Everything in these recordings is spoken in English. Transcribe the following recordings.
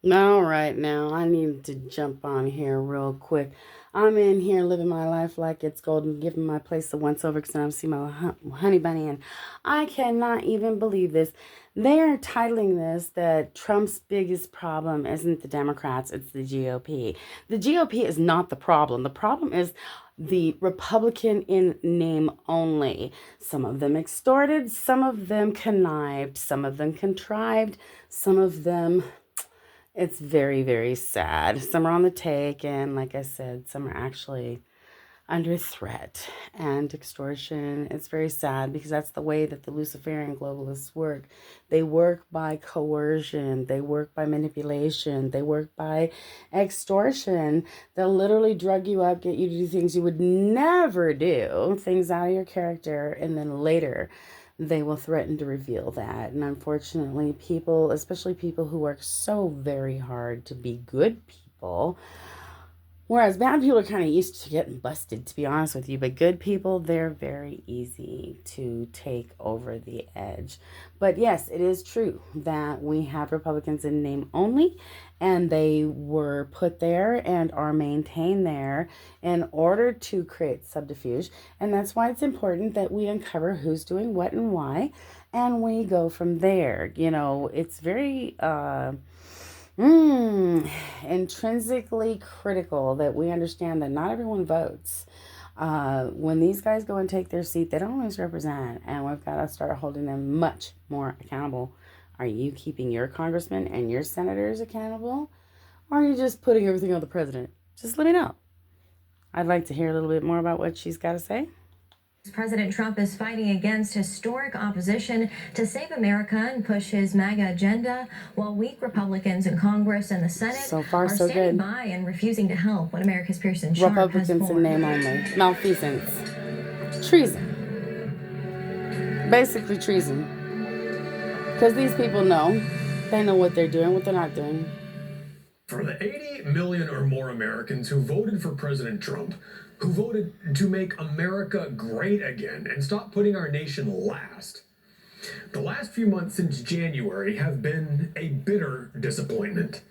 All right, now I need to jump on here real quick. I'm in here living my life like it's golden, giving my place a once over because I'm seeing my honey bunny, and I cannot even believe this. They are titling this that Trump's biggest problem isn't the Democrats, it's the GOP. The GOP is not the problem. The problem is the Republican in name only. Some of them extorted, some of them connived, some of them contrived, some of them it's very, very sad. Some are on the take, and like I said, some are actually under threat and extortion. It's very sad because that's the way that the Luciferian globalists work. They work by coercion, they work by manipulation, they work by extortion. They'll literally drug you up, get you to do things you would never do, things out of your character, and then later they will threaten to reveal that. And unfortunately, people, especially people who work so very hard to be good people, whereas bad people are kind of used to getting busted, to be honest with you, but good people, they're very easy to take over the edge. But yes, it is true that we have Republicans in name only, and they were put there and are maintained there in order to create subterfuge. And that's why it's important that we uncover who's doing what and why, and we go from there. You know, it's very intrinsically critical that we understand that not everyone votes. When these guys go and take their seat, they don't always represent, and we've got to start holding them much more accountable. Are you keeping your congressmen and your senators accountable? Or are you just putting everything on the president? Just let me know. I'd like to hear a little bit more about what she's got to say. President Trump is fighting against historic opposition to save America and push his MAGA agenda, while weak Republicans in Congress and the Senate so far, are so standing good. by and refusing to help when America's Pearson Sharp Republicans has in formed. name only. Malfeasance. Treason. Basically treason. Because these people know. They know what they're doing, what they're not doing. For the 80 million or more Americans who voted for President Trump, who voted to make America great again and stop putting our nation last, the last few months since January have been a bitter disappointment.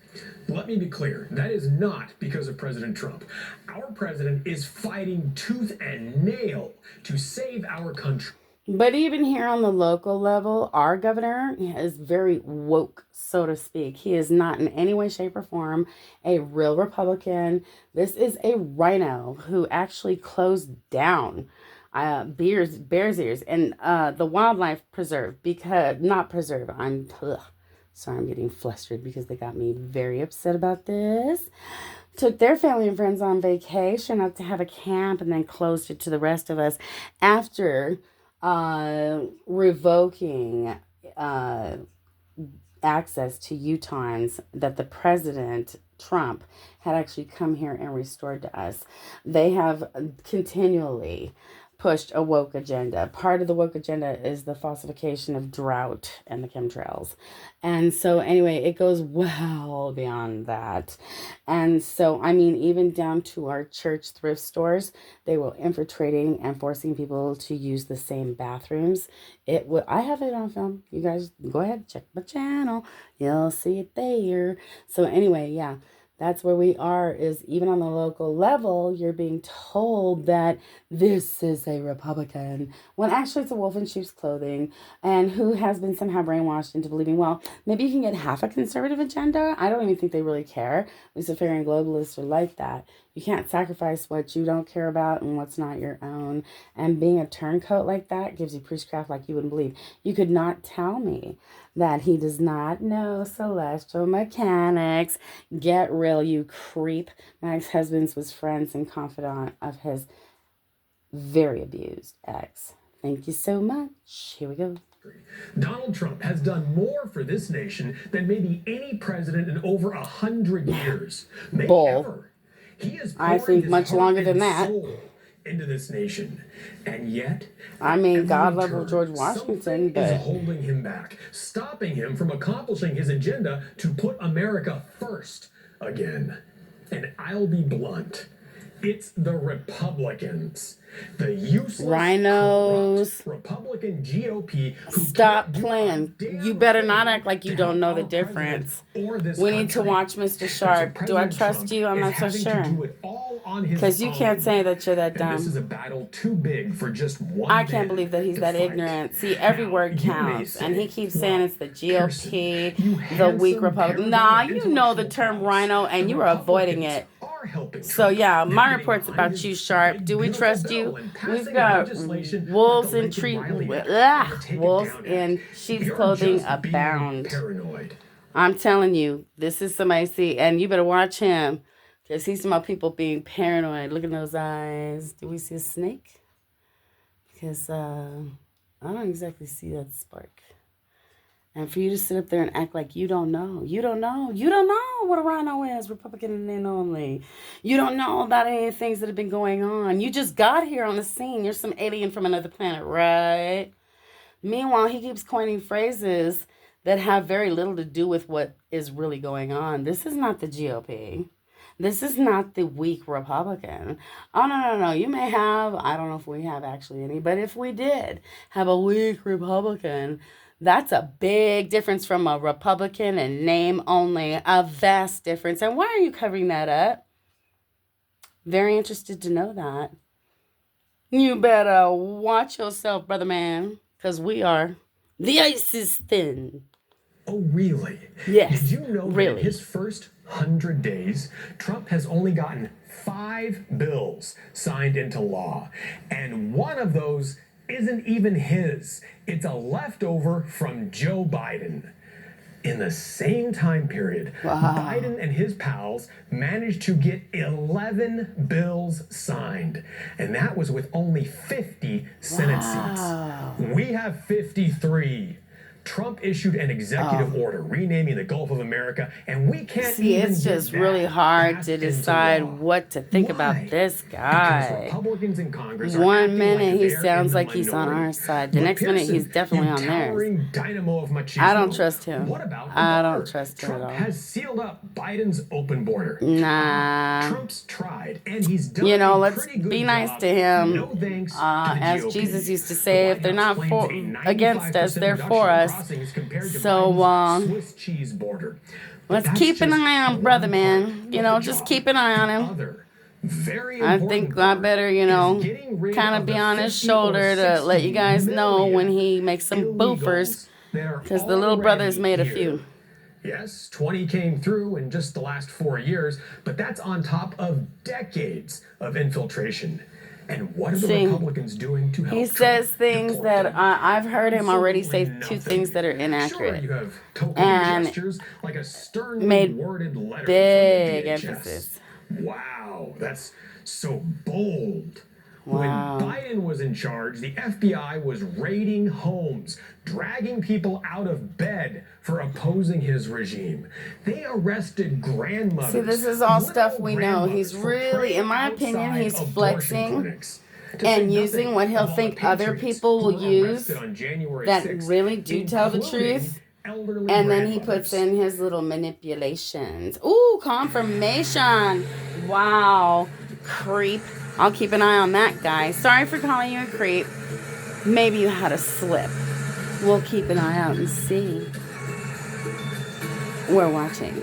Let me be clear, that is not because of President Trump. Our president is fighting tooth and nail to save our country. But even here on the local level, our governor is very woke, so to speak. He is not in any way, shape, or form a real Republican. This is a RINO who actually closed down Bears Ears and the wildlife preserve, because not preserve. Sorry, I'm getting flustered because they got me very upset about this. Took their family and friends on vacation up to have a camp and then closed it to the rest of us after revoking access to Utahns that the president Trump had actually come here and restored to us. They have continually pushed a woke agenda. Part of the woke agenda is the falsification of drought and the chemtrails. And so anyway, it goes well beyond that. And so, I mean, even down to our church thrift stores, they were infiltrating and forcing people to use the same bathrooms. I have it on film. You guys go ahead, check my channel. You'll see it there. So anyway, yeah. That's where we are, is even on the local level, you're being told that this is a Republican, when actually it's a wolf in sheep's clothing, and who has been somehow brainwashed into believing, well, maybe you can get half a conservative agenda. I don't even think they really care. Luciferian globalists are like that. You can't sacrifice what you don't care about and what's not your own. And being a turncoat like that gives you priestcraft like you wouldn't believe. You could not tell me that he does not know celestial mechanics. Get real, you creep. My ex-husband was friends and confidant of his very abused ex. Thank you so much. Here we go. Donald Trump has done more for this nation than maybe any president in over 100 years. Maybe Bull. ever. He is I think much longer than that. Into this nation, and yet, I mean, God love George Washington, but is holding him back, stopping him from accomplishing his agenda to put America first again. And I'll be blunt. It's the Republicans. The useless, Rhinos. corrupt Republican GOP who Stop can't do a playing. damn You better not thing act like you to don't help know the our president difference. or this We need to country. watch Mr. And so Sharp. Do I President trust Trump you? I'm is not so having to sure. do it all on his Because you can't own. say that you're that And this is dumb. a battle too big for just one I can't man believe that he's to that fight. ignorant. See, every Now, word you may counts. And he say, keeps saying well, it's the Pearson, GOP, you the weak handsome, Republican. paranoid Nah, you know the intellectual term touts, rhino, the and you are avoiding Republicans it. are helping So, Trump. yeah, They're my getting report's behind about his you, Sharp. big, Do we beautiful trust you? bill and We've passing got legislation like wolves the in Lincoln Riley Act and the Take It wolves Down in Act. sheep's You're clothing just being abound. paranoid. I'm telling you, this is somebody see, and you better watch him, because he's my people being paranoid. Look at those eyes. Do we see a snake? Because I don't exactly see that spark. And for you to sit up there and act like you don't know. You don't know what a rhino is, Republican and then only. You don't know about any of the things that have been going on. You just got here on the scene. You're some alien from another planet, right? Meanwhile, he keeps coining phrases that have very little to do with what is really going on. This is not the GOP. This is not the weak Republican. Oh, no. You may have, I don't know if we have actually any, but if we did have a weak Republican, that's a big difference from a Republican and name only. A vast difference. And why are you covering that up? Very interested to know that. You better watch yourself, brother man, because we are. The ice is thin. Oh, really? Yes, Did you know that in really. his first 100 days, Trump has only gotten 5 bills signed into law? And one of those isn't even his. It's a leftover from Joe Biden. In the same time period, Biden and his pals managed to get 11 bills signed. And that was with only 50 Senate seats. We have 53. Trump issued an executive order renaming the Gulf of America, and we can't See, even it's get just that really hard passed to into decide law. what to think Why? about this Because guy. Republicans in Congress are One acting minute like he they're sounds in the like he's on minority. our side. The But next minute Pearson, he's definitely you on theirs. towering dynamo of machismo. I don't trust him. What about the I border? don't trust him at Trump all. has sealed up Biden's open border. Nah. Trump's tried, and he's done You know, a let's pretty good be nice job. to him. No thanks to the As GOP. Jesus used to The say, White if they're House not claims for a against us, 95% they're reduction for in us. crossings compared to So, Biden's Swiss cheese border. But let's that's keep an just eye on one brother, part man. You of know, the just job. keep an eye on The him. other very I important think I part better, you is know, getting rid kind of of be the on his 50 shoulder or to let you 60 guys know when million he makes some boofers, illegals that are because the little brother's already made a here. few. Yes, 20 came through in just the last 4 years, but that's on top of decades of infiltration. And what are the See, Republicans doing to help He Trump says things deport that them? I've heard him already say Absolutely two nothing. things that are Sure, inaccurate. you have token And gestures like a sternly made worded letter big from the DHS. emphasis. Wow, that's so bold. Wow. When Biden was in charge, the FBI was raiding homes, dragging people out of bed for opposing his regime. They arrested grandmothers. See, this is all little stuff we know. He's grandmothers for really, in my praying opinion, outside he's abortion flexing clinics. To say and using nothing what he'll of all think the other patriots people will who were use arrested on January that 6th, really do tell the including truth. elderly And then he puts grandmothers. in his little manipulations. Ooh, confirmation. Wow. Creep. I'll keep an eye on that guy. Sorry for calling you a creep. Maybe you had a slip. We'll keep an eye out and see. We're watching.